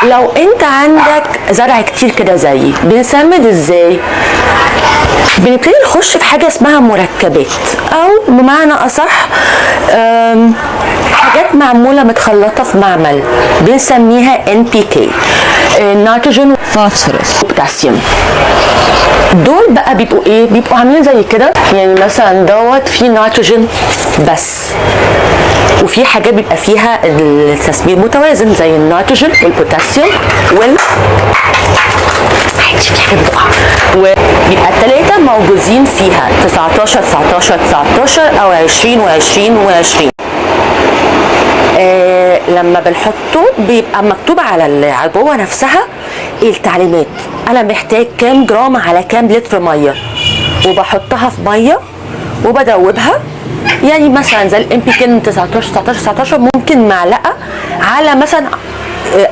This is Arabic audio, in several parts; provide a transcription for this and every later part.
لو انت عندك زرع كتير كده زيي بنسمد ازاي؟ بنبتدي نخش في حاجه اسمها مركبات، او بمعنى اصح حاجات معموله متخلطه في معمل بنسميها NPK، نيتروجين فوسفورس وبوتاسيوم. دول بقى بيبقوا ايه؟ بيبقوا عاملين زي كده، يعني مثلا دوت فيه نيتروجين بس، وفي حاجات بيبقى فيها التسميد متوازن زي النيتروجين والبوتاسيوم وبيبقى الثلاثه موجودين فيها 19 19 19 او 20 و20 و20. لما بنحطه بيبقى مكتوب على العبوه نفسها التعليمات، انا محتاج كام جرام على كام لتر ميه، وبحطها في ميه وبدوبها. يعني مثلا زي الامبيكين 19 19 19 ممكن معلقه على مثلا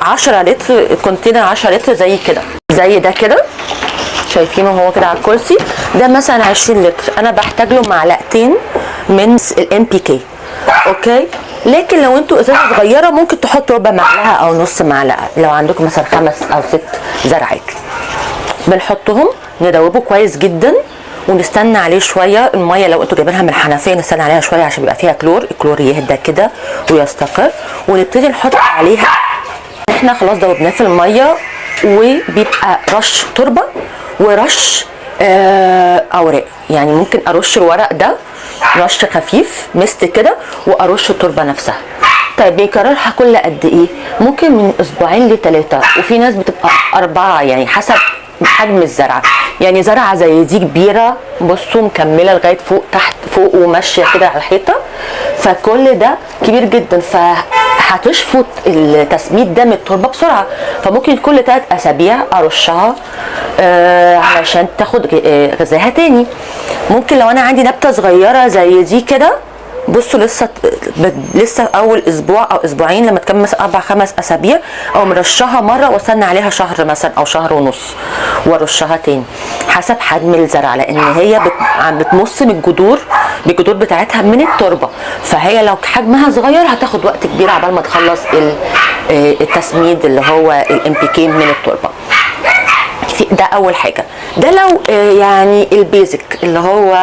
10 لتر كونتينر، 10 لتر زي كده، زي ده كده شايفينه هو كده على الكرسي ده مثلا 20 لتر، انا بحتاج له معلقتين من الMPK. اوكي، لكن لو انتوا ازازه صغيره ممكن تحطوا ربع معلقه او نص معلقه، لو عندكم مثلا 5 أو 6 زرعات. بنحطهم ندوبه كويس جدا ونستنى عليه شويه. الميه لو انتوا جايبينها من الحنفيه نستنى عليها شويه عشان بيبقى فيها كلور، الكلور يهدى كده ويستقر، ونبتدي نحط عليها. احنا خلاص دوبناه في الميه، وبيبقى رش تربه ورش اوراق، يعني ممكن ارش الورق ده رش خفيف مست كده وارش التربه نفسها. طيب بيكررها كل قد ايه؟ ممكن من اسبوعين ل3، وفي ناس بتبقى 4، يعني حسب حجم الزرعه. يعني زرعه زي دي كبيره بصوا مكمله لغايه فوق تحت فوق وماشيه كده على الحيطه، فكل ده كبير جدا، هتشفط التسميد ده من التربه بسرعه، فممكن كل 3 أسابيع ارشها علشان تاخد غذاها تاني. ممكن لو انا عندي نبته صغيره زي دي كده، بصوا لسه اول اسبوع او اسبوعين، لما تكمل مثلا 4 5 أسابيع او مرشها مره واستنى عليها شهر مثلا او شهر ونص وارشها تاني حسب حجم الزرع، لان هي بتمص من بالجذور بتاعتها من التربه، فهي لو حجمها صغير هتاخد وقت كبير عبال ما تخلص التسميد اللي هو الMPK من التربه. ده اول حاجه. ده لو يعني البيزك اللي هو